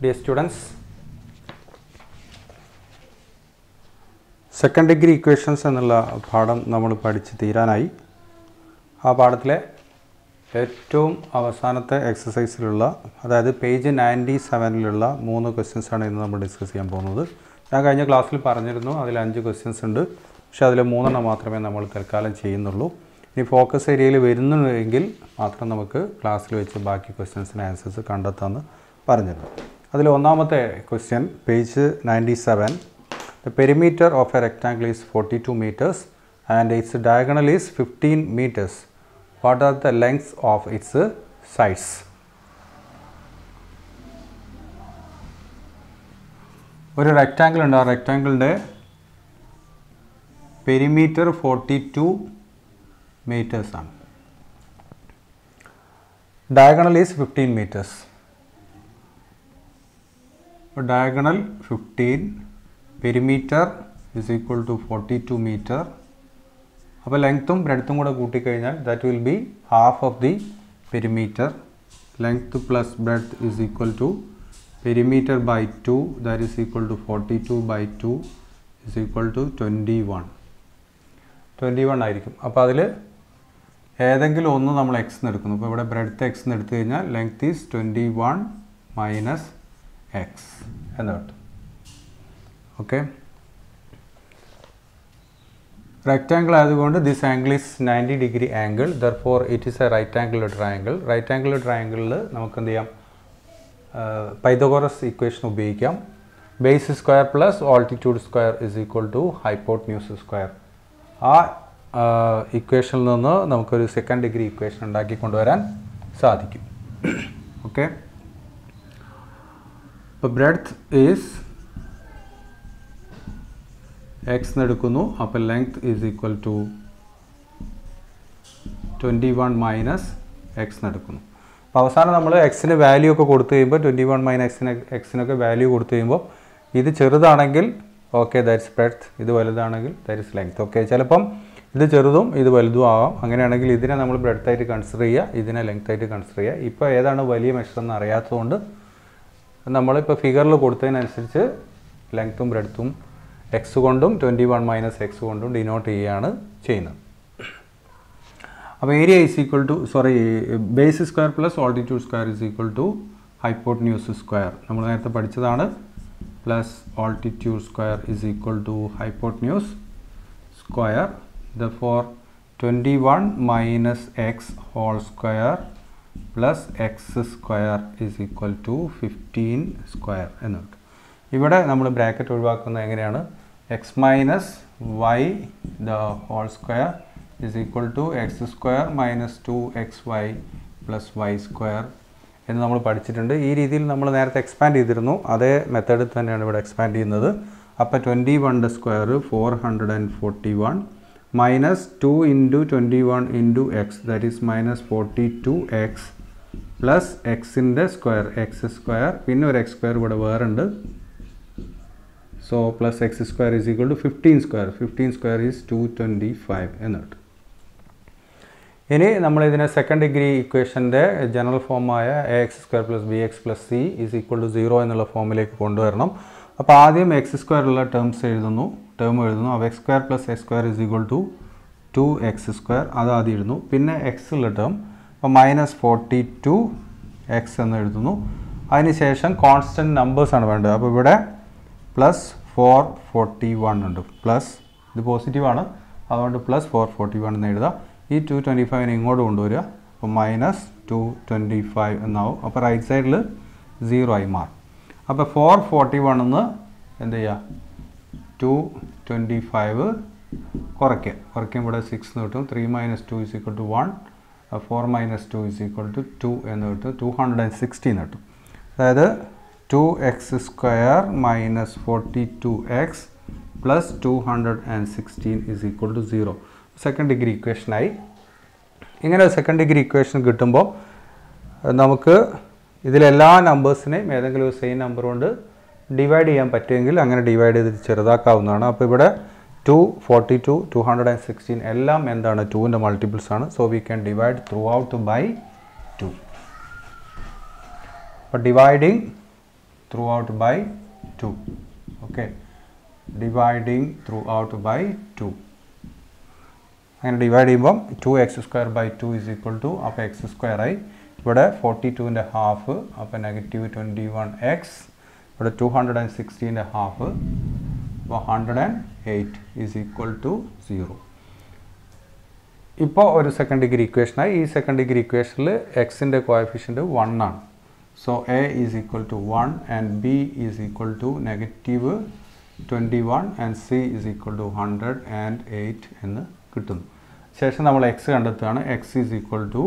Dear students, second degree equations എന്നുള്ള പാഠം നമ്മൾ പഠിച്ച് തീരാനായി. ആ പാഠത്തിലെ ഏറ്റവും അവസാനത്തെ എക്സസൈസിലുള്ള അതായത് പേജ് 97ലുള്ള 3 ക്വസ്റ്റ്യൻസ് ആണ് ഇന്ന് നമ്മൾ ഡിസ്കസ് ചെയ്യാൻ പോകുന്നത്. ഞാൻ കഴിഞ്ഞ ക്ലാസ്സിൽ പറഞ്ഞിരുന്നു അതിൽ 5 ക്വസ്റ്റ്യൻസ് ഉണ്ട്, പക്ഷേ അതിൽ 3 എണ്ണം മാത്രമേ നമ്മൾ തൽക്കാലം ചെയ്യുന്നുള്ളൂ. ഇനി ഫോക്കസ് ഏരിയയിൽ വരുന്നുണ്ടെങ്കിൽ മാത്രം നമുക്ക് ക്ലാസ്സിൽ വെച്ച് ബാക്കി ക്വസ്റ്റ്യൻസിന് ആൻസേഴ്സ് കണ്ടെത്താമെന്ന് പറഞ്ഞിരുന്നു. അതിൽ ഒന്നാമത്തെ question page 97. The perimeter of a rectangle is 42 meters and its diagonal is 15 meters. What are the lengths of its sides? ഒരു റെക്റ്റാങ്കിൾ ഉണ്ട്, ആ റെക്റ്റാങ്കിളിൻ്റെ പെരിമീറ്റർ 42 മീറ്റേഴ്സ് ആണ്. Diagonal is 15 meters. Diagonal 15, perimeter is equal to 42 meter. അപ്പോൾ ലെങ്ത്തും ബ്രെഡ്ത്തും കൂടെ കൂട്ടിക്കഴിഞ്ഞാൽ that will be half of the perimeter. Length plus breadth is equal to perimeter by 2, that is equal to 42 by 2 is equal to 21 ആയിരിക്കും. അപ്പോൾ അതിൽ ഏതെങ്കിലും ഒന്ന് നമ്മൾ എക്സ് എന്ന് എടുക്കുന്നു. അപ്പോൾ ഇവിടെ ബ്രെഡ്ത്ത് എക്സ് എന്ന് എടുത്തു കഴിഞ്ഞാൽ ലെങ്ത് ഈസ് 21 മൈനസ് എക്സ് എന്ന് കിട്ടും. ഓക്കെ, റെക്റ്റാങ്കിൾ ആയതുകൊണ്ട് this angle is 90 degree angle, therefore it is a right angle triangle. Right angle ട്രയാംഗിളിൽ നമുക്ക് എന്ത് ചെയ്യാം, പൈതഗോറസ് ഇക്വേഷൻ ഉപയോഗിക്കാം. Base square plus altitude square is equal to hypotenuse square. ആ ഇക്വേഷനിൽ നിന്ന് നമുക്കൊരു സെക്കൻഡ് ഡിഗ്രി ഇക്വേഷൻ ഉണ്ടാക്കി കൊണ്ടുവരാൻ സാധിക്കും. ഓക്കെ, അപ്പോൾ ബ്രെഡ്ത്ത് ഈസ് എക്സ് എന്നെടുക്കുന്നു. അപ്പോൾ length is equal to 21 minus x എന്നെടുക്കുന്നു. അപ്പോൾ അവസാനം നമ്മൾ എക്സിന് വാല്യൂ ഒക്കെ കൊടുത്തു കഴിയുമ്പോൾ 21 മൈനസ് എക്സിനൊക്കെ വാല്യൂ കൊടുത്തു കഴിയുമ്പോൾ ഇത് ചെറുതാണെങ്കിൽ ഓക്കെ ദാറ്റ്സ് ബ്രെഡ്ത്ത്, ഇത് വലുതാണെങ്കിൽ ദാറ്റ്സ് ലെങ്ത്. ഓക്കെ, ചിലപ്പം ഇത് ചെറുതും ഇത് വലുതും ആവാം. അങ്ങനെയാണെങ്കിൽ ഇതിനെ നമ്മൾ ബ്രെഡ്ത്തായിട്ട് കൺസിഡർ ചെയ്യുക, ഇതിനെ ലെങ്ത്തായിട്ട് കൺസിഡർ ചെയ്യുക. ഇപ്പോൾ ഏതാണ് വലിയ മെഷർ എന്ന് അറിയാത്തതുകൊണ്ട് നമ്മളിപ്പോൾ ഫിഗറിൽ കൊടുത്തതിനനുസരിച്ച് ലെങ്ത്തും ബ്രെഡ്ത്തും എക്സ് കൊണ്ടും 21 മൈനസ് എക്സ് കൊണ്ടും ഡിനോട്ട് ചെയ്യുകയാണ് ചെയ്യുന്നത്. അപ്പോൾ area is equal to base square plus altitude square is equal to hypotenuse square. നമ്മൾ നേരത്തെ പഠിച്ചതാണ്. Plus altitude square is equal to hypotenuse square. Therefore 21 minus x whole square plus x square is equal to 15 square എന്ന് കിട്ടും. ഇവിടെ നമ്മൾ bracket ഒഴിവാക്കുന്നത് എങ്ങനെയാണ്, x minus y the whole square is equal to x square minus 2xy plus y square എന്ന് നമ്മൾ പഠിച്ചിട്ടുണ്ട്. ഈ രീതിയിൽ നമ്മൾ നേരത്തെ എക്സ്പാൻഡ് ചെയ്തിരുന്നു, അതേ മെത്തേഡിൽ തന്നെയാണ് ഇവിടെ എക്സ്പാൻഡ് ചെയ്യുന്നത്. അപ്പോൾ 21 square 441 minus 2 into 21 into x, that is minus 42x plus x in the square, x square, പിന്നെ ഒരു x square ഇവിടെ വേറെ ഉണ്ട്. So plus x square is equal to 15 square. 15 square is 225 എന്ന് കിട്ടും. ഇനി നമ്മൾ ഇതിനെ സെക്കൻഡ് ഡിഗ്രി ഇക്വേഷൻ്റെ ജനറൽ ഫോമായ ax square plus bx plus c is equal to 0 എന്നുള്ള ഫോമിലേക്ക് കൊണ്ടുവരണം. അപ്പോൾ ആദ്യം എക്സ് സ്ക്വയറുള്ള ടേം എഴുതുന്നു. അപ്പോൾ x square plus x square is equal to 2x square, അത് ആദ്യം എഴുതുന്നു. പിന്നെ എക്സ് ഉള്ള ടേം അപ്പോൾ മൈനസ് 42x എന്ന് എഴുതുന്നു. അതിനുശേഷം കോൺസ്റ്റൻറ്റ് നമ്പേഴ്സാണ് വേണ്ടത്. അപ്പോൾ ഇവിടെ പ്ലസ് 441 ഉണ്ട്. പ്ലസ് ഇത് പോസിറ്റീവാണ്, അതുകൊണ്ട് പ്ലസ് 441 എന്ന് എഴുതുക. ഈ 225 ഇങ്ങോട്ട് കൊണ്ടുവരിക. അപ്പോൾ മൈനസ് 225 എന്നാവും. അപ്പോൾ റൈറ്റ് സൈഡിൽ 0 ആയി മാറും. അപ്പോൾ 441 എന്ന് എന്ത് ചെയ്യുക, 225 കുറയ്ക്കും. ഇവിടെ 6 എന്ന് കിട്ടും. 3 minus 2 is equal to 1, 4 minus 2 is equal to 2 എന്ന് കിട്ടും. 216 എന്ന് കിട്ടും. അതായത് 2x square minus 42x plus 216 is equal to 0. Second degree ഇക്വേഷനായി. ഇങ്ങനെ സെക്കൻഡ് ഡിഗ്രി ഇക്വേഷൻ കിട്ടുമ്പോൾ നമുക്ക് ഇതിലെല്ലാ നമ്പേഴ്സിനെയും ഏതെങ്കിലും ഒരു സെയിം നമ്പർ കൊണ്ട് ഡിവൈഡ് ചെയ്യാൻ പറ്റുമെങ്കിൽ അങ്ങനെ ഡിവൈഡ് ചെയ്ത് ചെറുതാക്കാവുന്നതാണ്. അപ്പോൾ ഇവിടെ 242, 216 എല്ലാം എന്താണ്, 2ൻ്റെ മൾട്ടിപ്പിൾസ് ആണ്. So we can divide throughout by 2. അപ്പോൾ dividing throughout by 2. Okay, dividing throughout by 2. അങ്ങനെ ഡിവൈഡ് ചെയ്യുമ്പം 2x² by 2 is equal to അപ്പോൾ x² ആയി. ഇവിടെ 42ൻ്റെ ഹാഫ് അപ്പോൾ -21x. ഇവിടെ 260ൻ്റെ ഹാഫ് അപ്പോൾ 108 is equal to 0. ഇപ്പോൾ ഒരു സെക്കൻഡ് ഡിഗ്രി ഇക്വേഷനായി. ഈ സെക്കൻഡ് ഡിഗ്രി ഇക്വേഷനിൽ എക്സിൻ്റെ കോഎഫിഷ്യൻറ്റ് 1 ആണ്. So a is equal to 1 and b is equal to -21 and c is equal to 108 എന്ന് കിട്ടുന്നു. ശേഷം നമ്മൾ എക്സ് കണ്ടെത്തുകയാണ്. X is equal to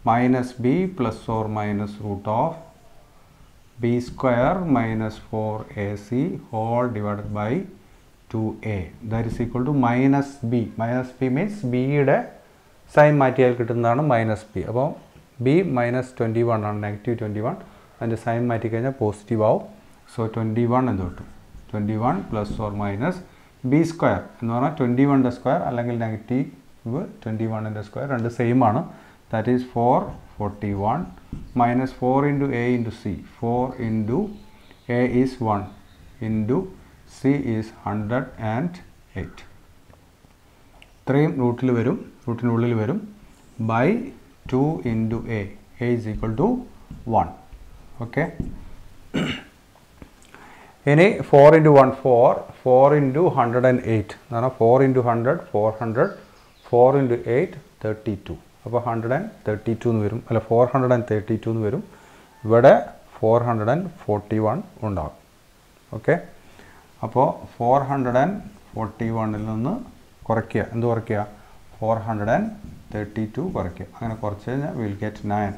-b plus or minus root of b square minus 4ac whole divided by 2a. That is equal to minus b. Minus b means b യുടെ sign മാറ്റിയാൽ കിട്ടുന്നതാണ് minus B. അപ്പോൾ B -21 ആണ്, -21. അതിൻ്റെ sign മാറ്റി കഴിഞ്ഞാൽ positive ആവും. So 21 എന്ന് കിട്ടും. 21 plus or minus B square എന്ന് പറഞ്ഞാൽ 21ൻ്റെ സ്ക്വയർ അല്ലെങ്കിൽ -21ൻ്റെ സ്ക്വയർ രണ്ട് സെയിം ആണ്. That is 441 minus 4 into a into c. 4 into a is 1 into c is 108. ഇത്രയും റൂട്ടിനുള്ളിൽ വരും by 2 into a is equal to 1. Okay. ഇനി 4 into 1 4 into 108 എന്ന് പറഞ്ഞാൽ 4 into 100 400 4 into 8 32. അപ്പോൾ 132 എന്ന് വരും, അല്ല 432 എന്ന് വരും. ഇവിടെ 441 ഉണ്ടാകും. ഓക്കെ, അപ്പോൾ 441ൽ നിന്ന് കുറയ്ക്കുക. എന്ത് കുറയ്ക്കുക? 432 കുറയ്ക്കുക. അങ്ങനെ കുറച്ച് കഴിഞ്ഞാൽ വിൽ ഗെറ്റ് 9.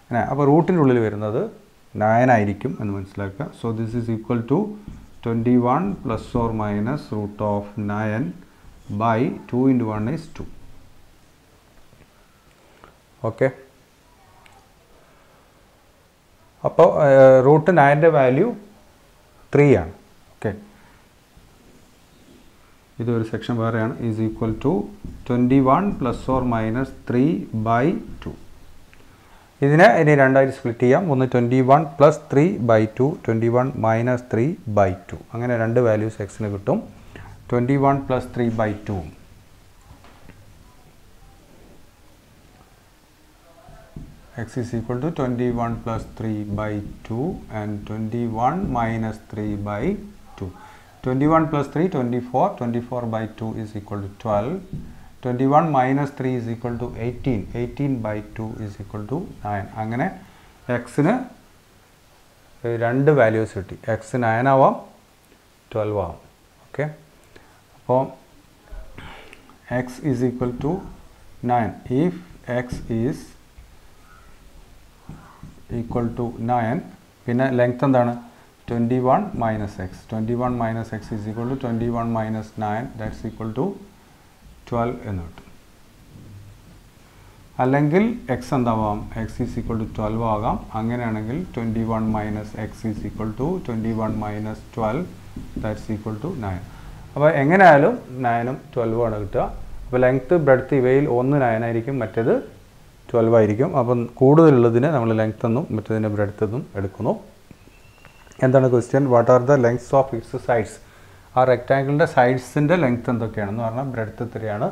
അങ്ങനെ അപ്പോൾ റൂട്ടിൻ്റെ ഉള്ളിൽ വരുന്നത് 9 ആയിരിക്കും എന്ന് മനസ്സിലാക്കുക. So this is equal to 21 plus or minus root of 9 by 2 into 1 is 2. Okay, അപ്പോൾ റൂട്ട് 9ൻ്റെ വാല്യൂ 3 ആണ്. ഓക്കെ, ഇതൊരു സെക്ഷൻ വേറെയാണ്. Is equal to 21 plus or minus 3 by 2. ഇതിനെ ഇനി രണ്ടായിട്ട് സ്പ്ലിറ്റ് ചെയ്യാം. ഒന്ന് 21 പ്ലസ് 3 ബൈ 2, 21 മൈനസ് 3 ബൈ 2. അങ്ങനെ രണ്ട് വാല്യൂസ് എക്സിന് കിട്ടും. 21 plus 3 by 2 x is equal to 21 plus 3 by 2 and 21 minus 3 by 2. 21 plus 3 24, 24 by 2 is equal to 12. 21 minus 3 is equal to 18, 18 by 2 is equal to 9. അങ്ങനെ എക്സിന് രണ്ട് വാല്യൂസ് കിട്ടി. എക്സ് 9 ആവാം 12 ആവാം. ഓക്കെ, അപ്പോൾ x is equal to 9 if x is equal to 9. പിന്നെ length എന്താണ്? 21 minus x. 21 minus x is equal to 21 minus 9 that's equal to 12 എന്ന് കിട്ടും. അല്ലെങ്കിൽ എക്സ് എന്താവാം? എക്സ് ഈസ് ഈക്വൽ ടു 12 ആകാം. അങ്ങനെയാണെങ്കിൽ 21 minus x is equal to 21 minus 12 that's equal to 9. അപ്പോൾ എങ്ങനെയായാലും 9ഉം 12ഉം ആണ് കിട്ടുക. അപ്പോൾ ലെങ്ത്ത് ബ്രെഡ്ത്ത് ഇവയിൽ ഒന്ന് 9 ആയിരിക്കും, മറ്റേത് 12 ആയിരിക്കും. അപ്പം കൂടുതലുള്ളതിന് നമ്മൾ ലെങ്ത് എന്നും മറ്റേതിൻ്റെ ബ്രെഡ്ത്ത് എന്നും എടുക്കുന്നു. എന്താണ് question? What are the lengths of its sides? ആ റെക്റ്റാങ്കിളിൻ്റെ സൈഡ്സിൻ്റെ ലെങ്ത് എന്തൊക്കെയാണെന്ന് പറഞ്ഞാൽ ബ്രെഡ്ത്ത് എത്രയാണ്,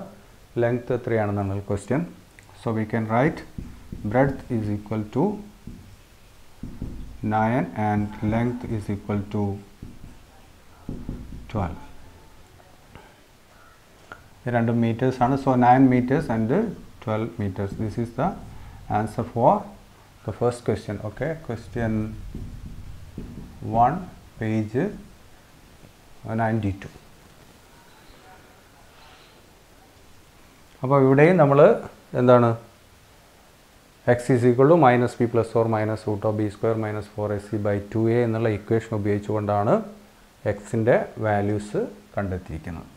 ലെങ്ത് എത്രയാണെന്നാണ് question. So we can write breadth is equal to 9 and length is equal to 12. ഇത് രണ്ടും മീറ്റേഴ്സ് ആണ്. So 9 meters and 12 meters. This is the answer for the first question. Okay, question 1, page 92. അപ്പോൾ ഇവിടെയും നമ്മൾ എന്താണ് x is equal to minus b plus or minus root of b square minus 4ac by 2a എന്നുള്ള equation ഉപയോഗിച്ചുകൊണ്ടാണ് എക്സിൻ്റെ values കണ്ടെത്തിയിരിക്കുന്നത്.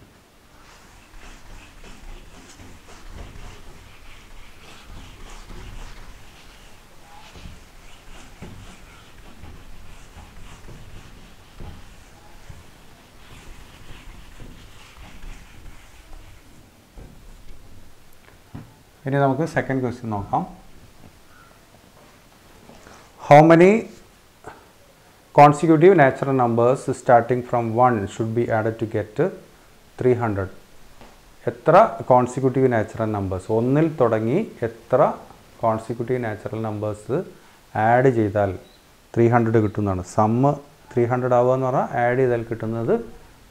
ഇനി നമുക്ക് സെക്കൻഡ് ക്വസ്റ്റ്യൻ നോക്കാം. How many Consecutive natural numbers starting from 1 should be added to get 300. എത്ര consecutive natural numbers, ഒന്നിൽ തുടങ്ങി എത്ര കോൺസിക്യൂട്ടീവ് നാച്ചുറൽ നമ്പേഴ്സ് ആഡ് ചെയ്താൽ 300 കിട്ടുന്നതാണ്. സമ്മ് 300 ആവുക എന്ന് പറഞ്ഞാൽ ആഡ് ചെയ്താൽ കിട്ടുന്നത്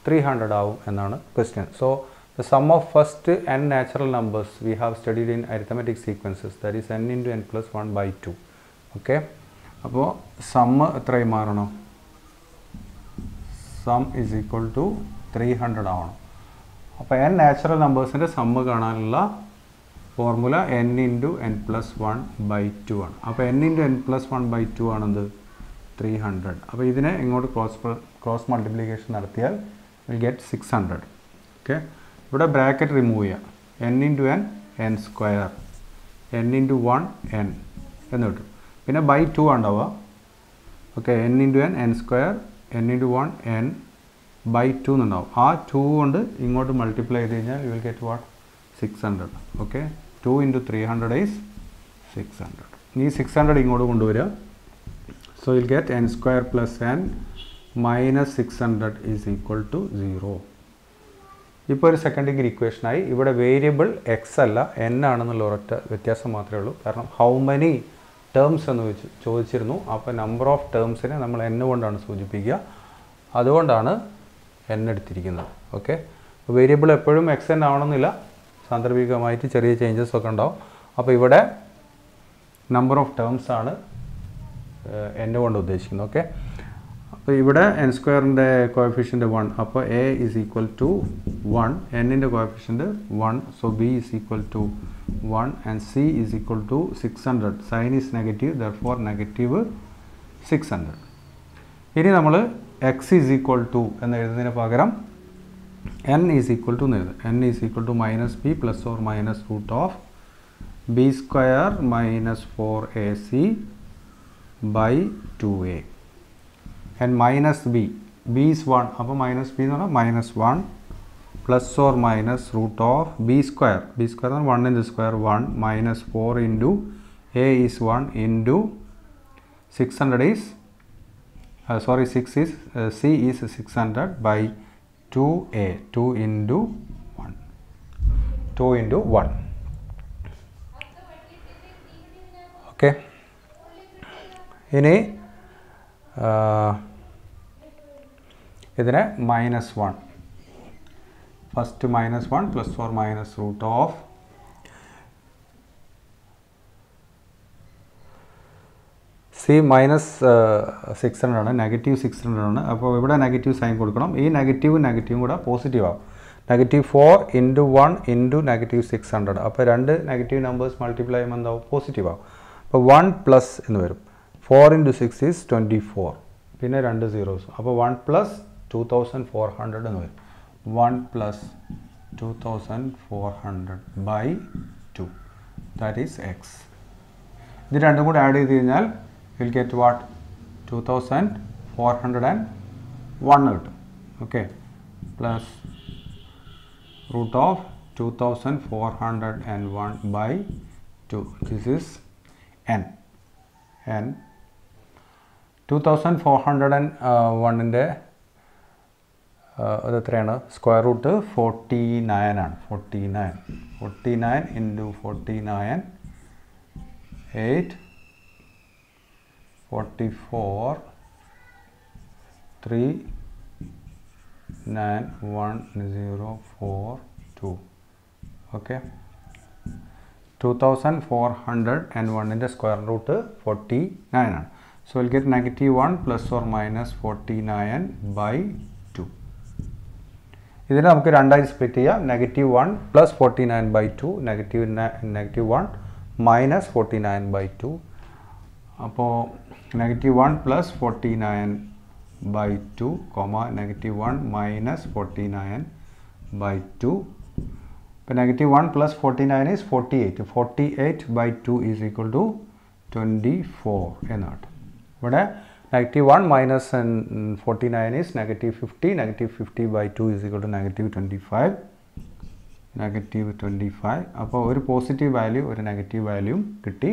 300 ആവും എന്നാണ് question. So the sum of first n natural numbers we have studied in arithmetic sequences, that is n into n plus 1 by 2. Okay, അപ്പോൾ സമ്മ് എത്രയായി മാറണം? സം ഈസ് ഈക്വൽ ടു 300 ആവണം. അപ്പോൾ n നാച്ചുറൽ നമ്പേഴ്സിൻ്റെ സമ്മ് കാണാനുള്ള formula n into n plus 1 by 2 ആണ്. അപ്പോൾ n into n plus 1 by 2 ആണെന്ത്? 300. അപ്പോൾ ഇതിനെ ഇങ്ങോട്ട് ക്രോസ് മൾട്ടിപ്ലിക്കേഷൻ നടത്തിയാൽ വിൽ ഗെറ്റ് 600. ഓക്കെ, ഇവിടെ ബ്രാക്കറ്റ് റിമൂവ് ചെയ്യാം. n into n n square, n into 1 n എന്ന് കിട്ടും. പിന്നെ ബൈ 2 ഉണ്ടാവുക. Okay, n into n n square, n into 1 n by 2 എന്നുണ്ടാവും. ആ 2 കൊണ്ട് ഇങ്ങോട്ട് മൾട്ടിപ്ലൈ ചെയ്ത് കഴിഞ്ഞാൽ you will get what? 600. Okay, 2 into 300 is 600. ഈ 600 ഇങ്ങോട്ട് കൊണ്ടുവരിക. So will get n square plus n minus 600 is equal to 0. ഇപ്പോൾ ഒരു സെക്കൻഡ് ഡിഗ്രി ഇക്വേഷനായി. ഇവിടെ വേരിയബിൾ എക്സ് അല്ല n ആണെന്നുള്ള ഒരൊറ്റ വ്യത്യാസം മാത്രമേ ഉള്ളൂ. കാരണം ഹൗ മെനി ടേംസ് എന്ന് ചോദിച്ചിരുന്നു. അപ്പോൾ നമ്പർ ഓഫ് ടേംസിനെ നമ്മൾ n കൊണ്ടാണ് സൂചിപ്പിക്കുക, അതുകൊണ്ടാണ് n എടുത്തിരിക്കുന്നത്. ഓക്കെ, വേരിയബിൾ എപ്പോഴും എക്സ് n ആവണമെന്നില്ല, സാന്ദർഭികമായിട്ട് ചെറിയ ചേഞ്ചസ് ഒക്കെ ഉണ്ടാവും. അപ്പോൾ ഇവിടെ നമ്പർ ഓഫ് ടേംസ് ആണ് n കൊണ്ട് ഉദ്ദേശിക്കുന്നത്. ഓക്കെ, അപ്പോൾ ഇവിടെ n സ്ക്വയറിൻ്റെ കോഎഫിഷ്യൻ്റ് 1, അപ്പോൾ a ഈസ് ഈക്വൽ ടു 1, n-ൻ്റെ coefficient 1, so b is equal to 1 and c is equal to 600. Sign is negative, therefore negative 600. ഇനി നമ്മൾ x ഈസ് ഈക്വൽ ടു എന്ന് എഴുതുന്നതിന് പകരം n ഈസ് ഈക്വൽ ടു എന്ന് എഴുതും. n is equal to minus b plus or minus root of b square minus 4ac by 2a and minus b is 1, അപ്പോൾ minus b എന്ന് പറഞ്ഞാൽ minus 1 plus or minus root of b square എന്ന് പറഞ്ഞാൽ 1 into square 1 minus 4 into a is 1 into 600 is sorry 6 is c is 600 by 2a, 2 into 1, 2 into 1. Okay, ഇനി ഇതിനെ minus 1, first minus 1 plus or minus root of C minus 600 ആണ്, negative 600 ആണ്. അപ്പോൾ ഇവിടെ negative sign കൊടുക്കണം. ഈ നെഗറ്റീവും കൂടെ പോസിറ്റീവ് ആവും. Negative 4 into 1 into negative 600. അപ്പോൾ രണ്ട് നെഗറ്റീവ് നമ്പേഴ്സ് മൾട്ടിപ്ലൈ ചെയ്യുമ്പോൾ എന്താവും? പോസിറ്റീവ് ആവും. അപ്പോൾ 1 പ്ലസ് എന്ന് വരും. 4 ഇൻറ്റു 6 ഈസ് 24, പിന്നെ രണ്ട് സീറോസ്. അപ്പോൾ 1 പ്ലസ് 2400 എന്ന് വരും. 1 plus 2400 by 2, that is x. ഇത് രണ്ടും കൂടെ ആഡ് ചെയ്ത് കഴിഞ്ഞാൽ വിൽ ഗെറ്റ് വാട്ട്? 2401 കിട്ടും. Okay, plus root of 2401 by 2, this is n. 2401ൻ്റെ അത് എത്രയാണ്? സ്ക്വയർ റൂട്ട് 49 ആണ്. 49 ഇൻറ്റു 49 8 44 3 9 1 0 4 2. ഓക്കെ, 2401ൻ്റെ സ്ക്വയർ റൂട്ട് 49 ആണ്. So will get -1 plus or minus 49 by 2. ഇതിനെ നമുക്ക് രണ്ടായി സ്പ്ലിറ്റ് ചെയ്യാം. -1 പ്ലസ് 49 ബൈ 2, -1 മൈനസ് 49 ബൈ 2. അപ്പോൾ -1 പ്ലസ് 49 ബൈ 2, -1 മൈനസ് 49 ബൈ 2. അപ്പോൾ -1 plus 49 is 48. 48 by 2 is equal to 24 എന്നാണ്. ഇവിടെ -1 minus 49 is -50. -50 by 2 is equal to -25. -25. അപ്പോൾ ഒരു പോസിറ്റീവ് വാല്യൂ ഒരു നെഗറ്റീവ് വാല്യൂയും കിട്ടി.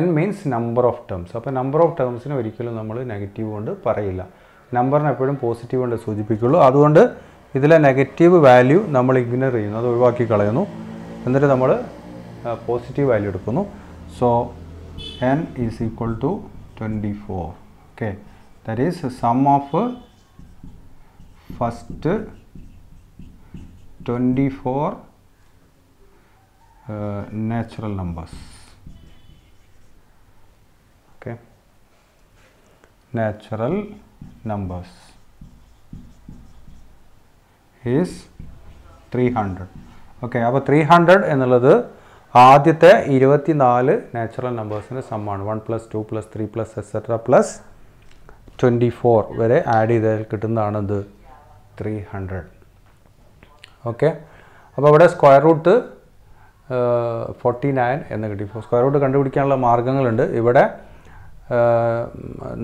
n means number of terms. അപ്പോൾ നമ്പർ ഓഫ് ടേംസിന് ഒരിക്കലും നമ്മൾ നെഗറ്റീവ് കൊണ്ട് പറയില്ല, നമ്പറിന് എപ്പോഴും പോസിറ്റീവ് കൊണ്ട് സൂചിപ്പിക്കുള്ളൂ. അതുകൊണ്ട് ഇതിലെ നെഗറ്റീവ് വാല്യൂ നമ്മൾ ഇഗ്നോർ ചെയ്യുന്നു, അത് ഒഴിവാക്കി കളയുന്നു. എന്നിട്ട് നമ്മൾ പോസിറ്റീവ് വാല്യൂ എടുക്കുന്നു. So n is equal to 24. Okay, that is sum of first 24 natural numbers. Okay, natural numbers is 300. Okay, അപ്പോൾ 300 എന്നുള്ളത് ആദ്യത്തെ 24 നാച്ചുറൽ നമ്പേഴ്സിൻ്റെ സമ്മാണ്. 1 + 2 + 3 + എക്സെട്ര പ്ലസ് 24 വരെ ആഡ് ചെയ്താൽ കിട്ടുന്നതാണ് ഇത് 300. ഓക്കെ, അപ്പോൾ ഇവിടെ സ്ക്വയർ റൂട്ട് 49 എന്ന് കിട്ടി. സ്ക്വയർ റൂട്ട് കണ്ടുപിടിക്കാനുള്ള മാർഗ്ഗങ്ങളുണ്ട്. ഇവിടെ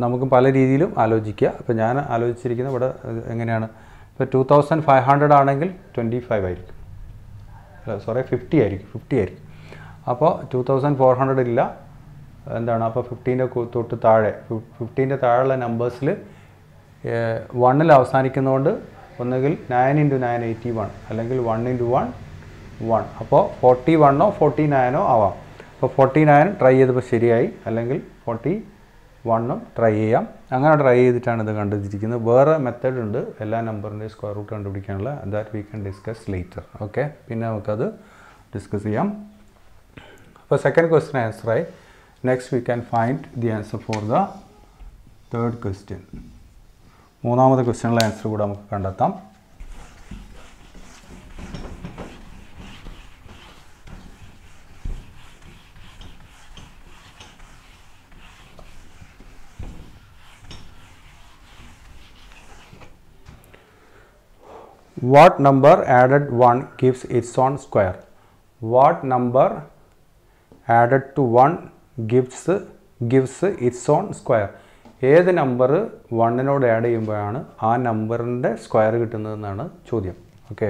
നമുക്ക് പല രീതിയിലും ആലോചിക്കുക. അപ്പോൾ ഞാൻ ആലോചിച്ചിരിക്കുന്നത് ഇവിടെ എങ്ങനെയാണ്, ഇപ്പോൾ 2500 ആണെങ്കിൽ 25 ആയിരിക്കും, സോറി 50 ആയിരിക്കും. അപ്പോൾ 2400 ഇല്ല, എന്താണ്, അപ്പോൾ 15ൻ്റെ തൊട്ട് താഴെ 15ൻ്റെ താഴെയുള്ള നമ്പേഴ്സിൽ 1ൽ അവസാനിക്കുന്നതുകൊണ്ട് ഒന്നുകിൽ 9 × 9 81, അല്ലെങ്കിൽ 1 × 1 1. അപ്പോൾ 41 49 ആവാം. അപ്പോൾ 49 ട്രൈ ചെയ്തപ്പോൾ ശരിയായി, അല്ലെങ്കിൽ 41 ട്രൈ ചെയ്യാം. അങ്ങനെ ട്രൈ ചെയ്തിട്ടാണ് ഇത് കണ്ടുപിടിച്ചിരിക്കുന്നത്. വേറെ മെത്തേഡ് ഉണ്ട് എല്ലാ നമ്പറിൻ്റെയും സ്ക്വയർ റൂട്ട് കണ്ടുപിടിക്കാനുള്ള, that we can discuss later. Okay, പിന്നെ നമുക്കത് ഡിസ്കസ് ചെയ്യാം. അപ്പോൾ സെക്കൻഡ് ക്വസ്റ്റ്യൻ ആൻസറായി. Next we can find the answer for the third question. മൂന്നാമത്തെ ക്വസ്റ്റ്യനുള്ള ആൻസർ കൂടെ നമുക്ക് കണ്ടെത്താം. What number added 1 gives its own square? What number added to 1 gives its own square? ഏത് നമ്പർ 1നോട് ആഡ് ചെയ്യുമ്പോഴാണ് ആ നമ്പറിൻ്റെ സ്ക്വയർ കിട്ടുന്നതെന്നാണ് ചോദ്യം. ഓക്കെ,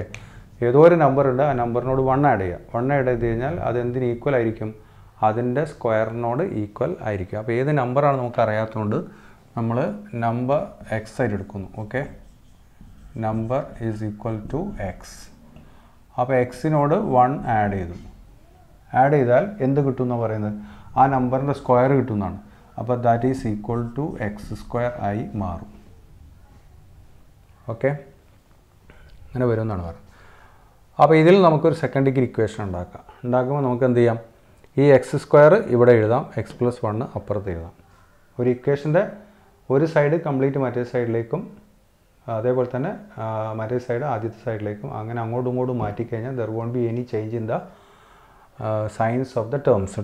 ഏതോ ഒരു നമ്പർ ഉണ്ട്, ആ നമ്പറിനോട് 1 ആഡ് ചെയ്യുക. 1 ആഡ് ചെയ്ത് കഴിഞ്ഞാൽ അതെന്തിന് ഈക്വൽ ആയിരിക്കും, അതിൻ്റെ സ്ക്വയറിനോട് ഈക്വൽ ആയിരിക്കും. അപ്പോൾ ഏത് നമ്പറാണ് നമുക്ക് അറിയാത്തതുകൊണ്ട് നമ്മൾ നമ്പർ എക്സ് ആയിട്ട് എടുക്കുന്നു. Okay, number is equal to x. അപ്പോൾ എക്സിനോട് 1 ആഡ് ചെയ്തു. ആഡ് ചെയ്താൽ എന്ത് കിട്ടും എന്ന് പറയുന്നത്, ആ നമ്പറിൻ്റെ സ്ക്വയർ കിട്ടുന്നതാണ്. അപ്പോൾ that is equal to x² ആയി മാറും. ഓക്കെ, അങ്ങനെ വരുമെന്നാണ് പറയുന്നത്. അപ്പോൾ ഇതിൽ നമുക്കൊരു സെക്കൻഡ് ഡിഗ്രി ഇക്വേഷൻ ഉണ്ടാക്കുമ്പോൾ നമുക്ക് എന്ത് ചെയ്യാം, ഈ x² ഇവിടെ എഴുതാം, x+1 അപ്പുറത്ത് എഴുതാം. ഒരു ഇക്വേഷൻ്റെ ഒരു സൈഡ് കംപ്ലീറ്റ് മറ്റേ സൈഡിലേക്കും, അതേപോലെ തന്നെ മറ്റേ സൈഡ് ആദ്യത്തെ സൈഡിലേക്കും, അങ്ങനെ അങ്ങോട്ടും ഇങ്ങോട്ടും മാറ്റിക്കഴിഞ്ഞാൽ there won't be any change in the signs of the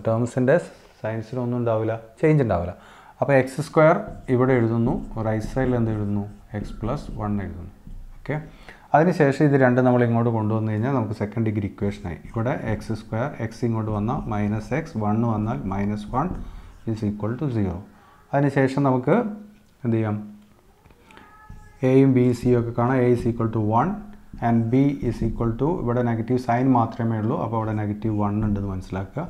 ടേംസിൻ്റെ സയൻസിലൊന്നും ഉണ്ടാവില്ല, ചേഞ്ച് ഉണ്ടാവില്ല. അപ്പോൾ x² ഇവിടെ എഴുതുന്നു, റൈറ്റ് സൈഡിൽ എന്ത് എഴുതുന്നു, x+1 എഴുതുന്നു. ഓക്കെ, അതിനുശേഷം ഇത് രണ്ടും നമ്മൾ ഇങ്ങോട്ട് കൊണ്ടുവന്നു കഴിഞ്ഞാൽ നമുക്ക് സെക്കൻഡ് ഡിഗ്രി ഇക്വേഷനായി. ഇവിടെ x², x ഇങ്ങോട്ട് വന്നാൽ -x, 1 വന്നാൽ -1 ഈസ് ഈക്വൽ ടു 0. അതിനുശേഷം നമുക്ക് എന്ത് ചെയ്യാം, എയും ബി സിയും ഒക്കെ കാണാം. A is equal to 1 and b is equal to, ഇവിടെ നെഗറ്റീവ് സൈൻ മാത്രമേ ഉള്ളൂ, അപ്പോൾ ഇവിടെ -1 ഉണ്ടെന്ന് മനസ്സിലാക്കുക.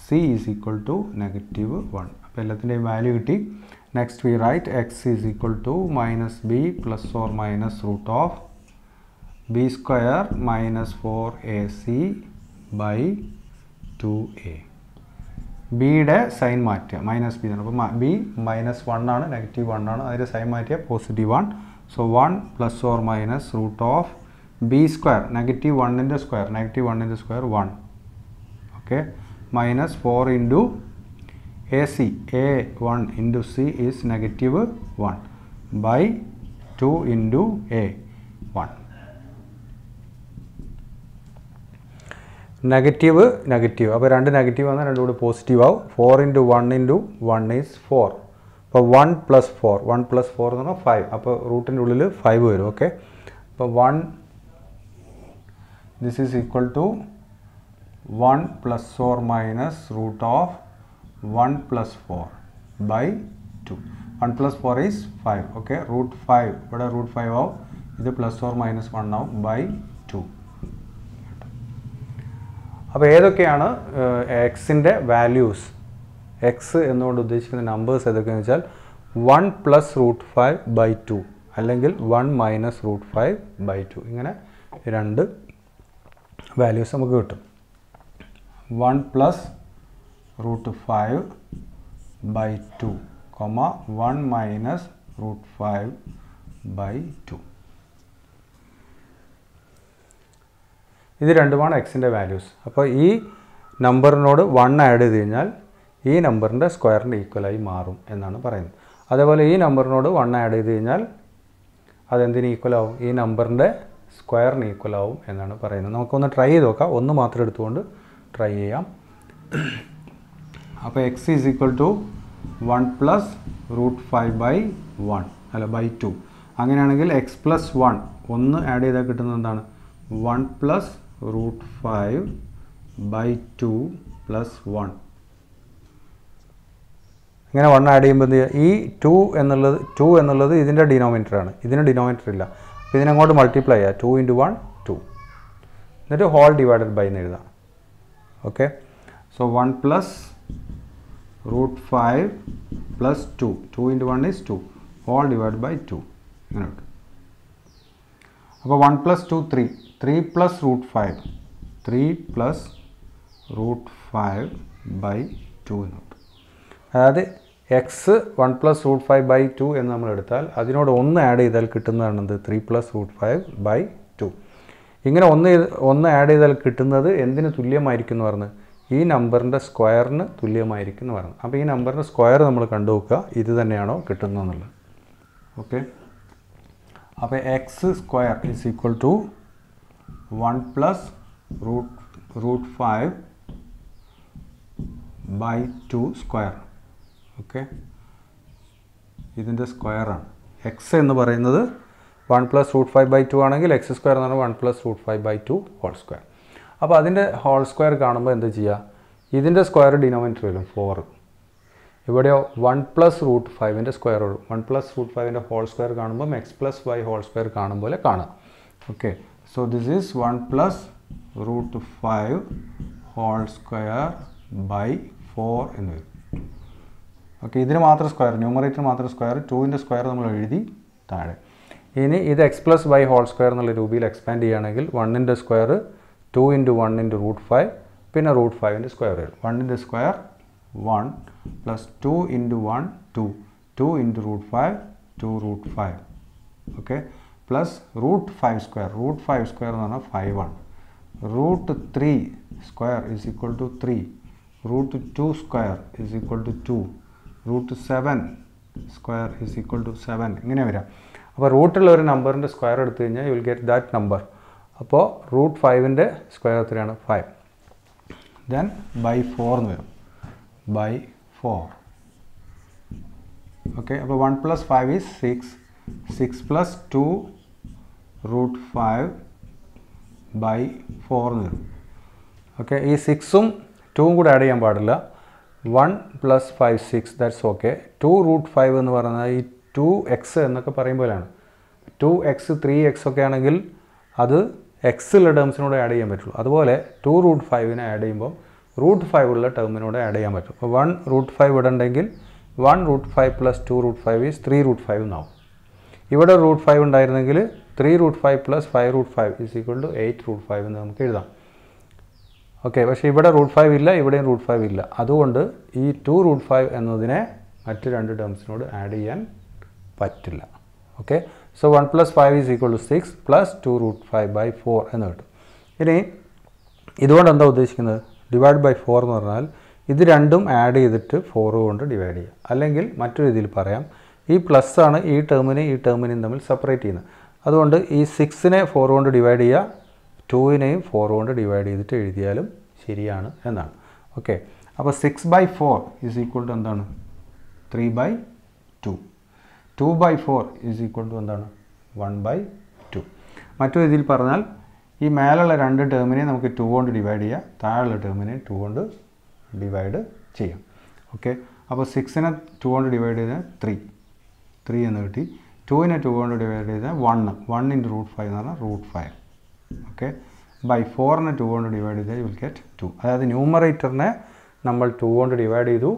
C is equal to -1. അപ്പോൾ എല്ലാത്തിൻ്റെയും വാല്യൂ കിട്ടി. Next we write x is equal to -b ± √b² -4ac/2a. ബിയുടെ സൈൻ മാറ്റുക, -b ആണ്. അപ്പോൾ ബി -1 ആണ്, -1 ആണ്, അതിൻ്റെ സൈൻ മാറ്റിയ +1. സോ 1 ± √b², -1ൻ്റെ square, -1 okay, -4 × ac, a1 × c is -1 by 2 × a1. Negative അപ്പോൾ രണ്ട് നെഗറ്റീവ് വന്നാൽ രണ്ടും കൂടി പോസിറ്റീവ് ആവും. 4 × 1 × 1 ഈസ് 4. അപ്പോൾ 1 + 4 എന്ന് പറഞ്ഞാൽ 5. അപ്പോൾ റൂട്ടിൻ്റെ ഉള്ളിൽ 5 വരും. ഓക്കെ, അപ്പോൾ 1 this is equal to 1 ± √1 + 4 by 2. 1 + 4 is 5. Okay, √5 ഇവിടെ √5 ആവും, ഇത് +or-1 ആവും by 2. അപ്പോൾ ഏതൊക്കെയാണ് എക്സിൻ്റെ വാല്യൂസ്, എക്സ് എന്നുകൊണ്ട് ഉദ്ദേശിക്കുന്ന നമ്പേഴ്സ് ഏതൊക്കെയാണെന്ന് വെച്ചാൽ 1 പ്ലസ് റൂട്ട് 5 ബൈ 2 അല്ലെങ്കിൽ 1 മൈനസ് റൂട്ട് 5 ബൈ 2 ഇങ്ങനെ രണ്ട് വാല്യൂസ് നമുക്ക് കിട്ടും. 1 plus root 5 by 2 1 minus root 5 by 2. ഇത് രണ്ടുമാണ് എക്സിൻ്റെ വാല്യൂസ്. അപ്പോൾ ഈ നമ്പറിനോട് 1 ആഡ് ചെയ്ത് കഴിഞ്ഞാൽ ഈ നമ്പറിൻ്റെ സ്ക്വയറിൻ്റെ ഈക്വലായി മാറും എന്നാണ് പറയുന്നത്. അതേപോലെ ഈ നമ്പറിനോട് 1 ആഡ് ചെയ്ത് കഴിഞ്ഞാൽ അതെന്തിന് ഈക്വലാവും? ഈ നമ്പറിൻ്റെ സ്ക്വയറിന് ഈക്വലാവും എന്നാണ് പറയുന്നത്. നമുക്കൊന്ന് ട്രൈ ചെയ്ത് നോക്കാം. ഒന്ന് മാത്രം എടുത്തുകൊണ്ട് ട്രൈ ചെയ്യാം. അപ്പോൾ x is equal to 1 plus root 5 by 1 അല്ല ബൈ 2. അങ്ങനെയാണെങ്കിൽ എക്സ് പ്ലസ് 1 ഒന്ന് ആഡ് ചെയ്താൽ കിട്ടുന്നത് എന്താണ്? 1 പ്ലസ് റൂട്ട് 5 ബൈ 2 പ്ലസ് 1. ഇങ്ങനെ 1 ആഡ് ചെയ്യുമ്പോൾ എന്ത് ചെയ്യുക? ഈ 2 എന്നുള്ളത് ഇതിൻ്റെ ഡിനോമിനേറ്ററാണ്. ഇതിന് ഡിനോമിനേറ്റർ ഇല്ല. അപ്പോൾ ഇതിനങ്ങോട്ട് മൾട്ടിപ്ലൈ ചെയ്യുക. 2 × 1 2 എന്നിട്ട് ഹോൾ ഡിവൈഡഡ് ബൈ എന്ന് എഴുതാം. Okay, so 1 plus root 5 plus 2 2 × 1 is 2 whole divide by 2 ഇങ്ങനെ കിട്ടും. അപ്പോൾ 1 plus 2 3 plus root 5 3 plus root 5 by 2 എന്ന് കിട്ടും. അതായത് എക്സ് 1 പ്ലസ് റൂട്ട് 5 ബൈ 2 എന്ന് നമ്മൾ എടുത്താൽ അതിനോട് 1 ആഡ് ചെയ്താൽ കിട്ടുന്നതാണെന്ത്? 3 പ്ലസ് റൂട്ട് 5 ബൈ 2. ഇങ്ങനെ ഒന്ന് ആഡ് ചെയ്താൽ കിട്ടുന്നത് എന്തിന് തുല്യമായിരിക്കും എന്ന് പറഞ്ഞ്? ഈ നമ്പറിൻ്റെ സ്ക്വയറിന് തുല്യമായിരിക്കും എന്ന് പറഞ്ഞു. അപ്പോൾ ഈ നമ്പറിൻ്റെ സ്ക്വയർ നമ്മൾ കണ്ടുനോക്കുക, ഇത് തന്നെയാണോ കിട്ടുന്നതെന്നുള്ളത്. ഓക്കെ, അപ്പോൾ x square is equal to 1 plus root 5 by 2 square. Okay, ഇതിൻ്റെ സ്ക്വയറാണ്. എക്സ് എന്ന് പറയുന്നത് 1 പ്ലസ് റൂട്ട് 5 ബൈ 2 ആണെങ്കിൽ എക്സ് സ്ക്വയർ എന്ന് പറഞ്ഞാൽ 1 plus root 5 by 2 whole square. അപ്പോൾ അതിൻ്റെ ഹോൾ സ്ക്വയർ കാണുമ്പോൾ എന്ത് ചെയ്യുക? ഇതിൻ്റെ സ്ക്വയർ ഡിനോമിനേറ്റർ വരും 4. ഇവിടെയോ 1 പ്ലസ് റൂട്ട് 5ൻ്റെ സ്ക്വയർ വരും. 1 പ്ലസ് റൂട്ട് 5ൻ്റെ ഹോൾ സ്ക്വയർ കാണുമ്പോൾ x plus y whole square കാണുമ്പോൾ കാണാം. Okay, so this is 1 plus root 5 whole square by 4 എന്ന് വരും. ഓക്കെ, ഇതിന് മാത്രം സ്ക്വയർ, ന്യൂമറേറ്റർ മാത്രം സ്ക്വയർ, 2ൻ്റെ സ്ക്വയർ നമ്മൾ എഴുതി താഴെ. ഇനി ഇത് x plus y whole square എന്നുള്ള രൂപയിൽ എക്സ്പാൻഡ് ചെയ്യുകയാണെങ്കിൽ 1ൻ്റെ സ്ക്വയർ 2 × 1 × റൂട്ട് 5 പിന്നെ റൂട്ട് 5ൻ്റെ സ്ക്വയർ വരും. 1ൻ്റെ square 1 plus 2 × 1 2 2 × root 5 2 root 5. Okay, plus root 5 square എന്ന് പറഞ്ഞാൽ 5 ആണ്. Root 3 square is equal to 3. Root 2 square is equal to 2. Root 7 square is equal to 7. ഇങ്ങനെ വരാം. അപ്പോൾ റൂട്ടുള്ള ഒരു നമ്പറിൻ്റെ സ്ക്വയർ എടുത്തു കഴിഞ്ഞാൽ you will get that number. അപ്പോൾ റൂട്ട് 5ൻ്റെ സ്ക്വയർ എത്രയാണ്? 5. ദെൻ ബൈ 4 എന്ന് വരും. ബൈ 4. ഓക്കെ, അപ്പോൾ 1 plus 5 is 6. 6 plus 2 root 5 by 4 എന്ന് വരും. ഓക്കെ, ഈ 6ഉം 2ഉം കൂടെ ആഡ് ചെയ്യാൻ പാടില്ല. 1 പ്ലസ് 5 6 ദാറ്റ്സ് ഓക്കെ. 2 റൂട്ട് 5 എന്ന് പറയുന്നത് ഈ 2x എന്നൊക്കെ പറയുമ്പോഴാണ്. 2x 3x ഒക്കെ ആണെങ്കിൽ അത് എക്സുള്ള ടേംസിനോട് ആഡ് ചെയ്യാൻ പറ്റുള്ളൂ. അതുപോലെ 2 റൂട്ട് 5നെ ആഡ് ചെയ്യുമ്പോൾ റൂട്ട് 5 ഉള്ള ടേമിനോട് ആഡ് ചെയ്യാൻ പറ്റും. അപ്പോൾ 1 റൂട്ട് 5 ഇവിടെ ഉണ്ടെങ്കിൽ 1 root 5 plus 2 root 5 is 3 root 5 എന്നാവും. ഇവിടെ റൂട്ട് 5 ഉണ്ടായിരുന്നെങ്കിൽ 3 root 5 plus 5 root 5 is equal to 8 root 5 എന്ന് നമുക്ക് എഴുതാം. ഓക്കെ, പക്ഷേ ഇവിടെ റൂട്ട് 5 ഇല്ല, ഇവിടെയും റൂട്ട് 5 ഇല്ല. അതുകൊണ്ട് ഈ 2 റൂട്ട് 5 എന്നതിനെ മറ്റ് രണ്ട് ടേംസിനോട് ആഡ് ചെയ്യാൻ പറ്റില്ല. Okay, so 1 plus 5 is equal to 6 plus 2 root 5 by 4 എന്ന് കിട്ടും. ഇനി ഇതുകൊണ്ട് എന്താ ഉദ്ദേശിക്കുന്നത്? ഡിവൈഡ് ബൈ 4 എന്ന് പറഞ്ഞാൽ ഇത് രണ്ടും ആഡ് ചെയ്തിട്ട് 4 കൊണ്ട് ഡിവൈഡ് ചെയ്യുക. അല്ലെങ്കിൽ മറ്റൊരു രീതിയിൽ പറയാം, ഈ പ്ലസ് ആണ് ഈ ടേമിനെയും തമ്മിൽ സെപ്പറേറ്റ് ചെയ്യുന്നത്. അതുകൊണ്ട് ഈ 6നെ 4 കൊണ്ട് ഡിവൈഡ് ചെയ്യുക, 2നെയും 4 കൊണ്ട് ഡിവൈഡ് ചെയ്തിട്ട് എഴുതിയാലും ശരിയാണ് എന്നാണ്. ഓക്കെ, അപ്പോൾ 6/4 ഈസ് ഈക്വൽ ടു എന്താണ്? 3/2. 2/4 ഈസ് ഈക്വൽ ടു എന്താണ്? 1/2. മറ്റൊരു രീതിയിൽ പറഞ്ഞാൽ ഈ മേലുള്ള രണ്ട് ടേമിനെ നമുക്ക് 2 കൊണ്ട് ഡിവൈഡ് ചെയ്യാം, താഴെയുള്ള ടേമിനെ 2 കൊണ്ട് ഡിവൈഡ് ചെയ്യാം. ഓക്കെ, അപ്പോൾ 6നെ 2 കൊണ്ട് ഡിവൈഡ് ചെയ്താൽ 3 എന്ന് കിട്ടി. 2നെ 2 കൊണ്ട് ഡിവൈഡ് ചെയ്താൽ 1 × റൂട്ട് 5 എന്ന് പറഞ്ഞാൽ റൂട്ട് 5. ഓക്കെ, ബൈ 4നെ 2 കൊണ്ട് ഡിവൈഡ് ചെയ്താൽ യു വിൽ ഗെറ്റ് 2. അതായത് ന്യൂമറേറ്ററിനെ നമ്മൾ 2 കൊണ്ട് ഡിവൈഡ് ചെയ്തു,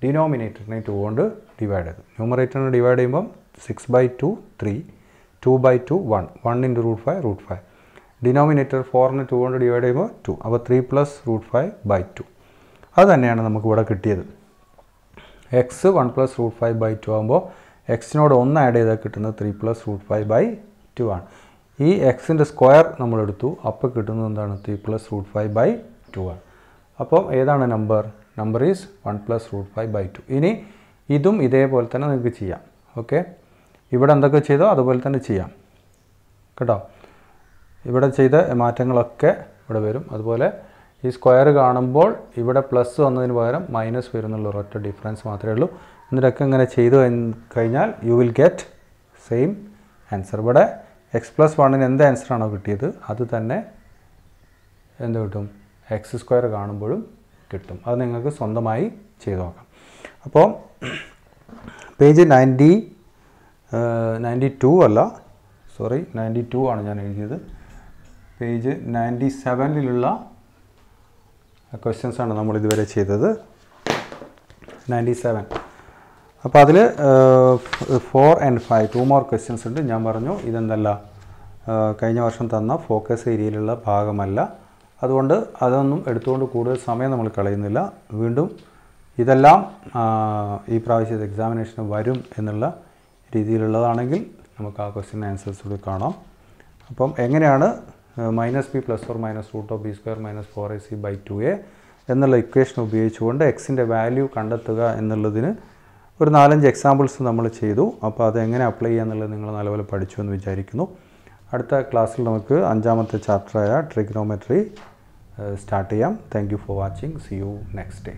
ഡിനോമിനേറ്ററിനെ 2 കൊണ്ട് ഡിവൈഡ് ചെയ്തു. ന്യൂമറേറ്ററിനെ ഡിവൈഡ് ചെയ്യുമ്പം 6/2 3, 2/2 1, 1 into √5. ഡിനോമിനേറ്റർ 4നെ 2 കൊണ്ട് ഡിവൈഡ് ചെയ്യുമ്പോൾ 2, അപ്പോൾ 3 + √5/2. അത് തന്നെയാണ് നമുക്കിവിടെ കിട്ടിയത്. എക്സ് 1 + √5/2 ആകുമ്പോൾ എക്സിനോട് 1 ആഡ് ചെയ്താൽ കിട്ടുന്നത് 3 + √5/2 ആണ്. ഈ എക്സിൻ്റെ സ്ക്വയർ നമ്മളെടുത്തു, അപ്പോൾ കിട്ടുന്നത് എന്താണ്? 3 + √5/2 ആണ്. അപ്പോൾ ഏതാണ് നമ്പർ? Number is 1 + √5/2. ഇനി ഇതും ഇതേപോലെ തന്നെ നിങ്ങൾക്ക് ചെയ്യാം. ഓക്കെ, ഇവിടെ എന്തൊക്കെ ചെയ്തോ അതുപോലെ തന്നെ ചെയ്യാം കേട്ടോ. ഇവിടെ ചെയ്ത മാറ്റങ്ങളൊക്കെ ഇവിടെ വരും. അതുപോലെ ഈ സ്ക്വയർ കാണുമ്പോൾ ഇവിടെ പ്ലസ് വന്നതിന് പകരം മൈനസ് വരുന്നുള്ള ഒരൊറ്റ ഡിഫറൻസ് മാത്രമേ ഉള്ളൂ. എന്നിട്ടൊക്കെ ഇങ്ങനെ ചെയ്ത് കഴിഞ്ഞാൽ you will get same answer. ഇവിടെ x+1 എന്ത് ആൻസറാണോ കിട്ടിയത് അത് തന്നെ എന്ത് കിട്ടും? x² കാണുമ്പോഴും കിട്ടും. അത് നിങ്ങൾക്ക് സ്വന്തമായി ചെയ്ത് നോക്കാം. അപ്പോൾ പേജ് 92 അല്ല, സോറി 92 ആണ് ഞാൻ എഴുതിയത്. പേജ് 97ലുള്ള ക്വസ്റ്റ്യൻസാണ് നമ്മൾ ഇതുവരെ ചെയ്തത്. 97. അപ്പോൾ അതിൽ 4 and 5 2 more ക്വസ്റ്റ്യൻസ് ഉണ്ട്. ഞാൻ പറഞ്ഞു ഇതെന്തല്ല, കഴിഞ്ഞ വർഷം തന്ന ഫോക്കസ് ഏരിയയിലുള്ള ഭാഗമല്ല. അതുകൊണ്ട് അതൊന്നും എടുത്തുകൊണ്ട് കൂടുതൽ സമയം നമ്മൾ കളയുന്നില്ല. വീണ്ടും ഇതെല്ലാം ഈ പ്രാവശ്യത്തെ എക്സാമിനേഷന് വരും എന്നുള്ള രീതിയിലുള്ളതാണെങ്കിൽ നമുക്ക് ആ ക്വസ്റ്റ്യൻ ആൻസേഴ്സ് കൂടി കാണാം. അപ്പം എങ്ങനെയാണ് -b ± √(b² - 4ac/2a) എന്നുള്ള ഇക്വേഷൻ ഉപയോഗിച്ചുകൊണ്ട് എക്സിൻ്റെ വാല്യൂ കണ്ടെത്തുക എന്നുള്ളതിന് ഒരു 4-5 എക്സാമ്പിൾസ് നമ്മൾ ചെയ്തു. അപ്പോൾ അതെങ്ങനെ അപ്ലൈ ചെയ്യുക എന്നുള്ളത് നിങ്ങൾ നല്ലപോലെ പഠിച്ചു എന്ന് വിചാരിക്കുന്നു. അടുത്ത ക്ലാസ്സിൽ നമുക്ക് 5ാമത്തെ ചാപ്റ്ററായ ട്രിഗണോമെട്രി സ്റ്റാർട്ട് ചെയ്യാം. Thank you for watching. C you next day.